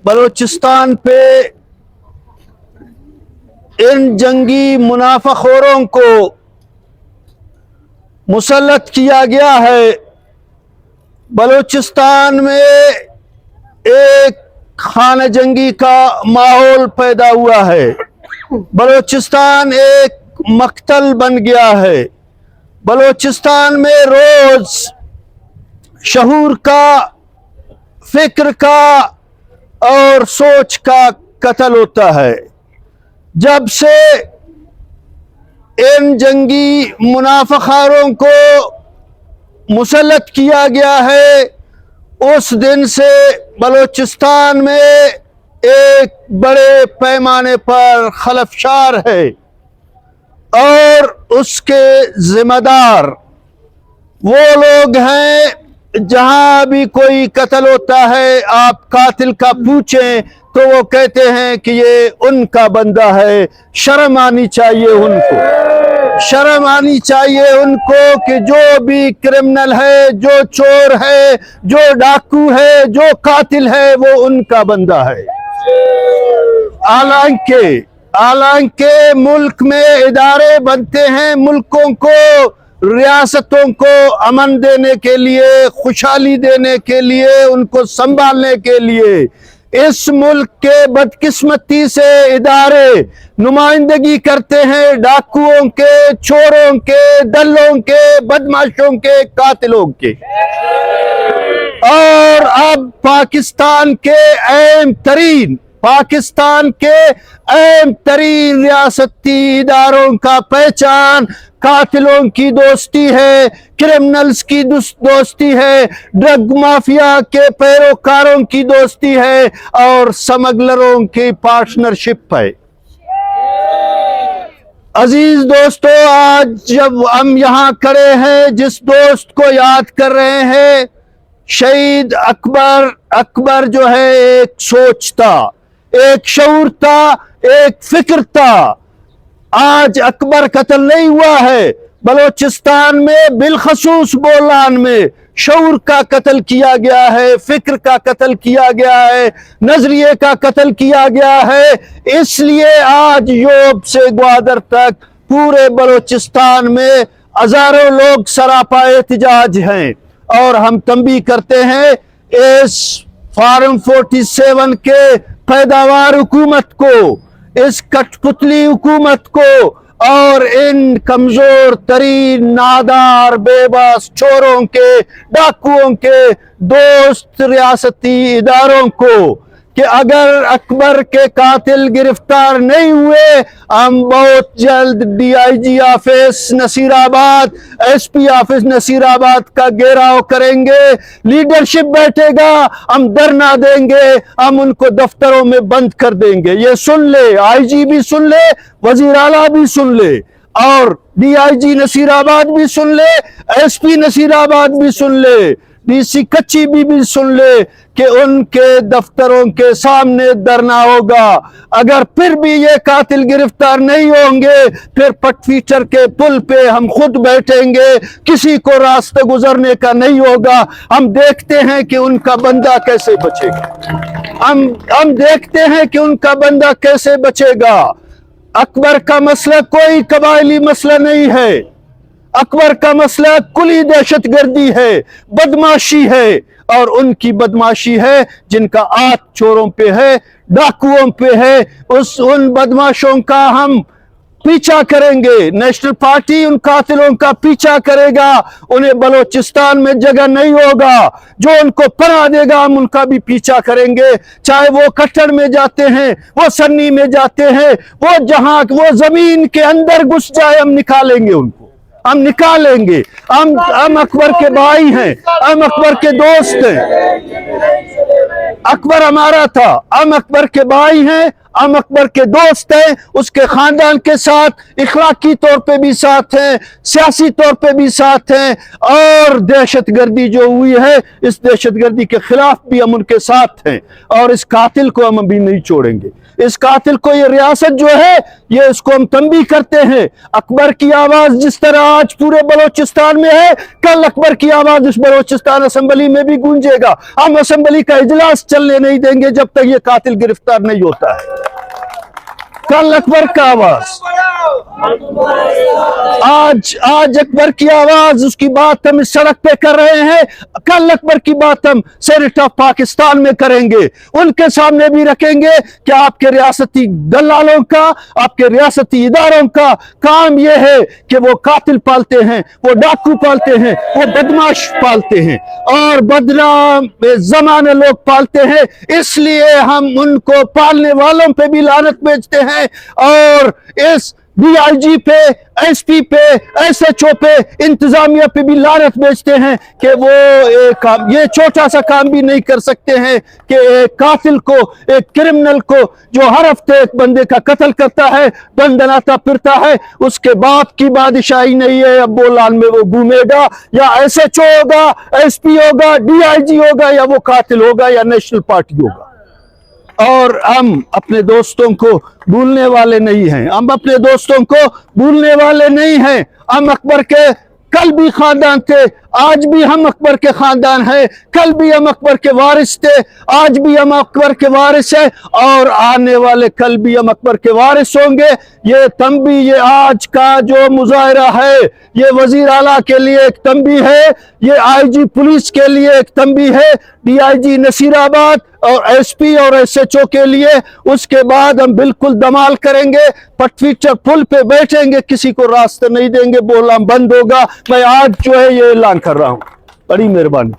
बलूचिस्तान पे इन जंगी मुनाफाखोरों को मुसल्लत किया गया है। बलूचिस्तान में एक खाना जंगी का माहौल पैदा हुआ है। बलूचिस्तान एक मक्तल बन गया है। बलूचिस्तान में रोज शऊर का, फिक्र का और सोच का कत्ल होता है। जब से इन जंगी मुनाफाखोरों को मुसल्लत किया गया है, उस दिन से बलूचिस्तान में एक बड़े पैमाने पर खलफशार है और उसके जिम्मेदार वो लोग हैं। जहां भी कोई कत्ल होता है, आप कातिल का पूछें तो वो कहते हैं कि ये उनका बंदा है। शर्म आनी चाहिए उनको, शर्म आनी चाहिए उनको कि जो भी क्रिमिनल है, जो चोर है, जो डाकू है, जो कातिल है, वो उनका बंदा है। हालांकि मुल्क में इदारे बनते हैं मुल्कों को, रियासतों को अमन देने के लिए, खुशहाली देने के लिए, उनको संभालने के लिए। इस मुल्क के बदकिस्मती से इदारे नुमाइंदगी करते हैं डाकुओं के, चोरों के, दल्लों के, बदमाशों के, कातिलों के। और अब पाकिस्तान के अहम तरीन रियासती इदारों का पहचान कातिलों की दोस्ती है, क्रिमिनल्स की दोस्ती है, ड्रग माफिया के पैरोकारों की दोस्ती है और स्मगलरों की पार्टनरशिप है। अजीज दोस्तों, आज जब हम यहाँ खड़े हैं, जिस दोस्त को याद कर रहे हैं, शहीद अकबर जो है एक सोच था, एक शऊर था, एक फिक्र था। आज अकबर कत्ल नहीं हुआ है। बलूचिस्तान में बिलखसूस बोलान में शऊर का कत्ल किया गया है, फिक्र का कत्ल किया गया है, नजरिए का कत्ल किया गया है। इसलिए आज योब से ग्वादर तक पूरे बलूचिस्तान में हजारों लोग सरापा एहतिजाज हैं। और हम तंबीह करते हैं इस फार्म 47 के पैदावार हुकूमत को, इस कठपुतली हुकूमत को और इन कमजोर तरीन, नादार, बेबस चोरों के, डाकुओं के दोस्त रियासती इदारों को कि अगर अकबर के कातिल गिरफ्तार नहीं हुए, हम बहुत जल्द DIG office Nasirabad, SP office Nasirabad का घेराव करेंगे। लीडरशिप बैठेगा, हम धरना देंगे, हम उनको दफ्तरों में बंद कर देंगे। ये सुन ले, IG भी सुन ले, वजीर आला भी सुन ले और DIG नसीराबाद भी सुन ले, SP नसीराबाद भी सुन ले, DC कच्ची भी सुन ले कि उनके दफ्तरों के सामने धरना होगा। अगर फिर भी ये कातिल गिरफ्तार नहीं होंगे, फिर पटफीचर के पुल पे हम खुद बैठेंगे, किसी को रास्ता गुजरने का नहीं होगा। हम देखते हैं कि उनका बंदा कैसे बचेगा, हम देखते हैं कि उनका बंदा कैसे बचेगा। अकबर का मसला कोई कबायली मसला नहीं है। अकबर का मसला कुली दहशतगर्दी है, बदमाशी है, और उनकी बदमाशी है जिनका हाथ चोरों पे है, डाकुओं पे है। उन बदमाशों का हम पीछा करेंगे। नेशनल पार्टी उन कातिलों का पीछा करेगा। उन्हें बलूचिस्तान में जगह नहीं होगा। जो उनको पनाह देगा हम उनका भी पीछा करेंगे, चाहे वो कट्टड़ में जाते हैं, वो सन्नी में जाते हैं, वो जहां वो जमीन के अंदर घुस जाए, हम निकालेंगे उनको, हम निकालेंगे। हम अकबर के भाई हैं, हम अकबर के दोस्त हैं। अकबर हमारा था, हम अकबर के भाई हैं, हम अकबर के दोस्त हैं, उसके खानदान के साथ इखलाकी तौर पे भी साथ हैं, सियासी तौर पे भी साथ हैं, और दहशतगर्दी जो हुई है इस दहशतगर्दी के खिलाफ भी हम उनके साथ हैं, और इस कातिल को हम अभी नहीं छोड़ेंगे। इस कातिल को, ये रियासत जो है, ये इसको हम तंबीह करते हैं। अकबर की आवाज जिस तरह आज पूरे बलोचिस्तान में है, कल अकबर की आवाज इस बलोचिस्तान असेंबली में भी गूंजेगा। हम असेंबली का इजलास चलने नहीं देंगे जब तक ये कातिल गिरफ्तार नहीं होता है। कल अकबर का आवाज, आज अकबर की आवाज, उसकी बात हम इस सड़क पे कर रहे हैं, कल अकबर की बात हम सेनेट ऑफ पाकिस्तान में करेंगे, उनके सामने भी रखेंगे कि आपके रियासती दलालों का, आपके रियासती इदारों का काम यह है कि वो कातिल पालते हैं, वो डाकू पालते हैं, वो बदमाश पालते हैं, और बदनाम जमाने लोग पालते हैं। इसलिए हम उनको पालने वालों पे भी लानत भेजते हैं, और इस DIG पे, SP पे, SHO पे, इंतजामिया पे भी लानत भेजते हैं कि वो ये छोटा सा काम भी नहीं कर सकते हैं कि एक कातिल को, एक क्रिमिनल को जो हर हफ्ते एक बंदे का कत्ल करता है, दंदनाता फिरता है, उसके बाप की बादशाही नहीं है, अब वो लान में वो घूमेगा, या SHO होगा, SP होगा, DIG होगा, या वो कातिल होगा, या नेशनल पार्टी होगा। और हम अपने दोस्तों को भूलने वाले नहीं हैं, हम अपने दोस्तों को भूलने वाले नहीं हैं। हम अकबर के कल भी खानदान थे, आज भी हम अकबर के खानदान हैं, कल भी हम अकबर के वारिस थे, आज भी हम अकबर के वारिस हैं, और आने वाले कल भी हम अकबर के वारिस होंगे। ये तंबी, ये आज का जो मुजाहरा है, ये वजीर आला के लिए एक तंबी है, ये IG पुलिस के लिए एक तंबी है, DIG नसीराबाद और SP और SHO के लिए। उसके बाद हम बिल्कुल धमाल करेंगे, पटफीचर पुल पे बैठेंगे, किसी को रास्ता नहीं देंगे, बोलना बंद होगा। मैं आज जो है ये ऐलान कर रहा हूं। बड़ी मेहरबानी।